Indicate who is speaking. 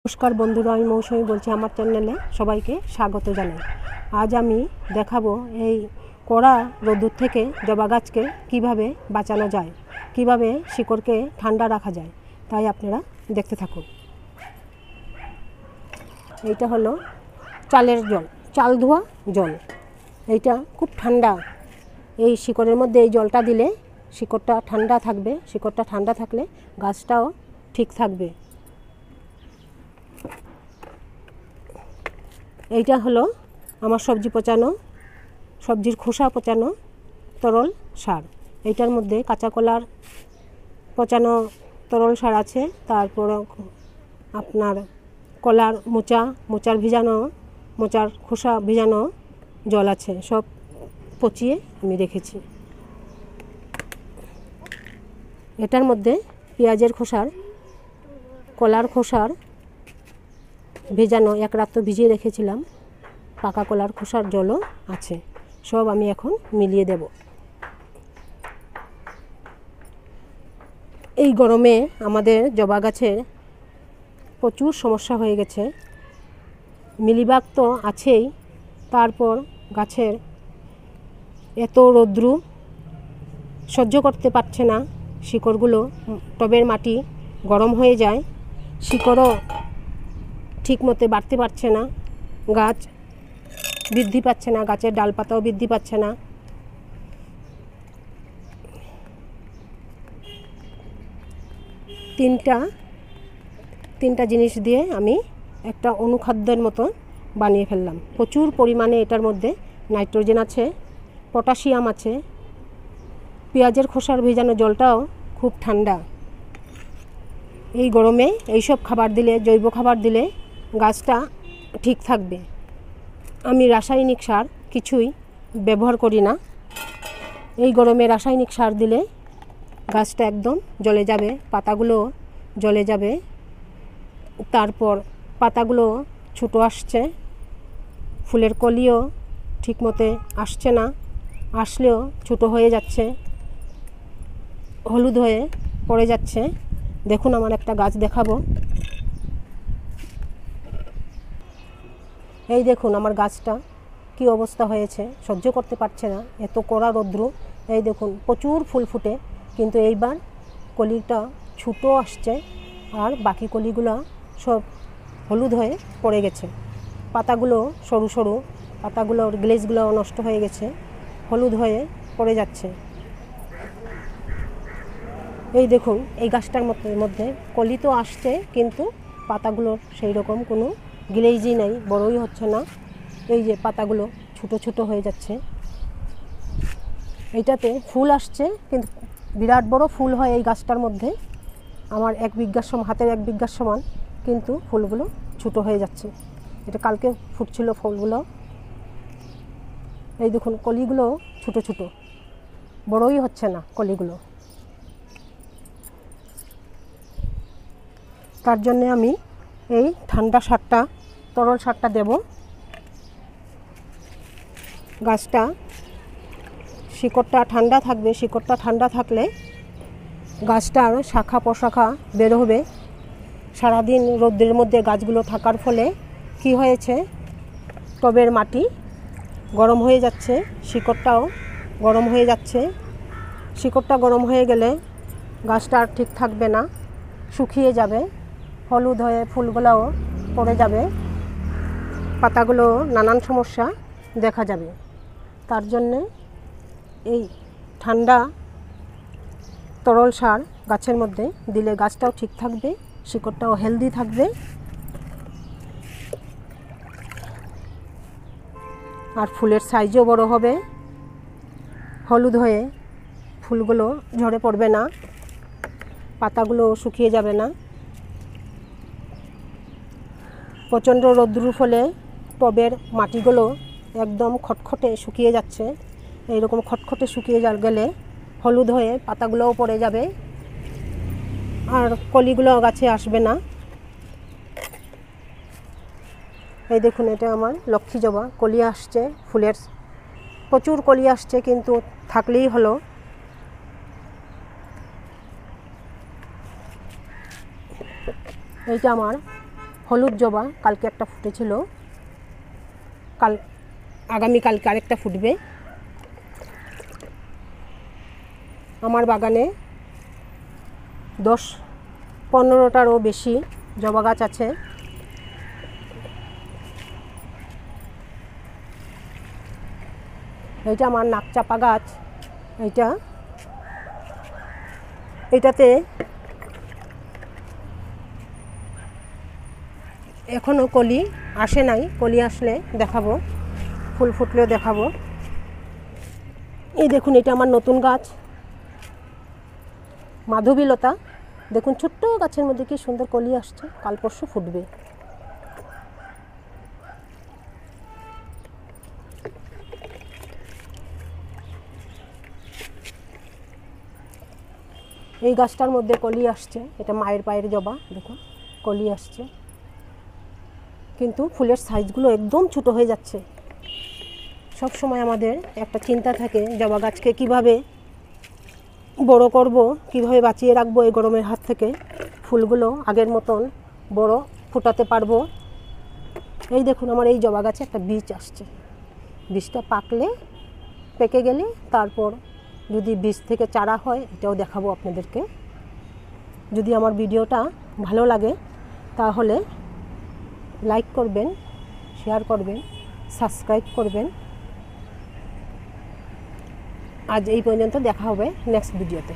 Speaker 1: নমস্কার বন্ধুরা, আমি মৌসুমী বলছি। আমার চ্যানেলে সবাইকে স্বাগত জানাই। আজ আমি দেখাবো এই কড়া রোদ্দুর থেকে জবা গাছকে কিভাবে বাঁচানো যায়, কিভাবে শিকড়কে ঠান্ডা রাখা যায়। তাই আপনারা দেখতে থাকুন। এইটা হলো চালের জল, চাল ধোয়া জল। এইটা খুব ঠান্ডা। এই শিকড়ের মধ্যে এই জলটা দিলে শিকড়টা ঠান্ডা থাকবে। শিকড়টা ঠান্ডা থাকলে গাছটাও ঠিক থাকবে। এইটা হলো আমার সবজি পচানো, সবজির খোসা পচানো তরল সার। এইটার মধ্যে কাঁচা কলার পচানো তরল সার আছে, তারপর আপনার কলার মোচার ভিজানো, মোচার খোসা ভিজানো জল আছে। সব পচিয়ে আমি রেখেছি। এটার মধ্যে পেঁয়াজের খোসার, কলার খোসার ভেজানো, এক রাত তো ভিজিয়ে রেখেছিলাম, পাকা কলার খোসার জলও আছে। সব আমি এখন মিলিয়ে দেব। এই গরমে আমাদের জবা গাছের প্রচুর সমস্যা হয়ে গেছে। মিলিবাগ তো আছেই, তারপর গাছের এত রৌদ্রু সহ্য করতে পারছে না। শিকড়গুলো, টবের মাটি গরম হয়ে যায়, শিকড়ও ঠিক মতো বাড়তে পারছে না, গাছ বৃদ্ধি পাচ্ছে না, গাছের ডালপাতাও বৃদ্ধি পাচ্ছে না। তিনটা জিনিস দিয়ে আমি একটা অনুখাদ্যের মতো বানিয়ে ফেললাম। প্রচুর পরিমাণে এটার মধ্যে নাইট্রোজেন আছে, পটাশিয়াম আছে। পেঁয়াজের খোসার ভেজানো জলটাও খুব ঠান্ডা। এই গরমে এইসব খাবার দিলে, জৈব খাবার দিলে গাছটা ঠিক থাকবে। আমি রাসায়নিক সার কিছুই ব্যবহার করি না। এই গরমে রাসায়নিক সার দিলে গাছটা একদম জ্বলে যাবে, পাতাগুলো জ্বলে যাবে। তারপর পাতাগুলো ছোটো আসছে, ফুলের কলিও ঠিক মতো আসছে না, আসলেও ছোটো হয়ে যাচ্ছে, হলুদ হয়ে পড়ে যাচ্ছে। দেখুন, আমার একটা গাছ দেখাবো। এই দেখুন আমার গাছটা কি অবস্থা হয়েছে, সহ্য করতে পারছে না এত কড়া রৌদ্র। এই দেখুন প্রচুর ফুল ফুটে, কিন্তু এইবার কলিটা ছোটো আসছে, আর বাকি কলিগুলো সব হলুদ হয়ে পড়ে গেছে। পাতাগুলো সরু সরু, পাতাগুলোর গ্লেজগুলো নষ্ট হয়ে গেছে, হলুদ হয়ে পড়ে যাচ্ছে। এই দেখুন এই গাছটার মধ্যে কলি তো আসছে, কিন্তু পাতাগুলোর সেই রকম কোনো গ্লেজই নেই, বড়ই হচ্ছে না। এই যে পাতাগুলো ছোটো ছোটো হয়ে যাচ্ছে। এইটাতে ফুল আসছে, কিন্তু বিরাট বড় ফুল হয় এই গাছটার মধ্যে। আমার হাতের 1 বিঘার সমান, কিন্তু ফুলগুলো ছোটো হয়ে যাচ্ছে। এটা কালকে ফুটছিল ফুলগুলো। এই দেখুন কলিগুলো ছোটো ছোটো, বড়ই হচ্ছে না কলিগুলো। তার জন্যে আমি এই ঠান্ডা সারটা, তরল সারটা দেব। গাছটা শিকড়টা ঠান্ডা থাকবে। শিকড়টা ঠান্ডা থাকলে গাছটার শাখা প্রশাখা বের হবে। সারাদিন রোদ্রের মধ্যে গাছগুলো থাকার ফলে কি হয়েছে, টবের মাটি গরম হয়ে যাচ্ছে, শিকড়টাও গরম হয়ে যাচ্ছে। শিকড়টা গরম হয়ে গেলে গাছটা আর ঠিক থাকবে না, শুকিয়ে যাবে, হলুদ হয়ে ফুলগুলোও পড়ে যাবে, পাতাগুলো নানান সমস্যা দেখা যাবে। তার জন্যে এই ঠান্ডা তরল সার গাছের মধ্যে দিলে গাছটাও ঠিক থাকবে, শিকড়টাও হেলদি থাকবে, আর ফুলের সাইজও বড় হবে, হলুদ হয়ে ফুলগুলো ঝরে পড়বে না, পাতাগুলো শুকিয়ে যাবে না। প্রচণ্ড রৌদ্রের ফলে টবের মাটিগুলো একদম খটখটে শুকিয়ে যাচ্ছে। এইরকম খটখটে শুকিয়ে গেলে হলুদ হয়ে পাতাগুলোও পড়ে যাবে, আর কলিগুলো গাছে আসবে না। এই দেখুন এটা আমার লক্ষ্মী জবা, কলি আসছে, ফুলের প্রচুর কলি আসছে, কিন্তু থাকলেই হলো। এইটা আমার হলুদ জবা কালকে একটা ফুটেছিল, আগামীকালকে আরেকটা ফুটবে। আমার বাগানে 10-15টারও বেশি জবা গাছ আছে। এইটা আমার নাকচাপা গাছ, এইটাতে এখনও কলি আসে নাই, কলি আসলে দেখাবো, ফুল ফুটলেও দেখাবো। এই দেখুন, এটা আমার নতুন গাছ মাধবীলতা। দেখুন ছোট্ট গাছের মধ্যে কি সুন্দর কলি আসছে, কাল পরশু ফুটবে। এই গাছটার মধ্যে কলি আসছে, এটা মায়ের পায়ের জবা, দেখুন কলি আসছে, কিন্তু ফুলের সাইজগুলো একদম ছোটো হয়ে যাচ্ছে। সব সময় আমাদের একটা চিন্তা থাকে জবা গাছকে কিভাবে বড় করব, কিভাবে বাঁচিয়ে রাখবো এই গরমের হাত থেকে, ফুলগুলো আগের মতন বড় ফুটাতে পারবো। এই দেখুন আমার এই জবা গাছে একটা বীজ আসছে, বীজটা পেকে গেলে তারপর যদি বীজ থেকে চারা হয় এটাও দেখাবো আপনাদেরকে। যদি আমার ভিডিওটা ভালো লাগে তাহলে লাইক করবেন, শেয়ার করবেন, সাবস্ক্রাইব করবেন। আজ এই পর্যন্ত, দেখা হবে নেক্সট ভিডিওতে।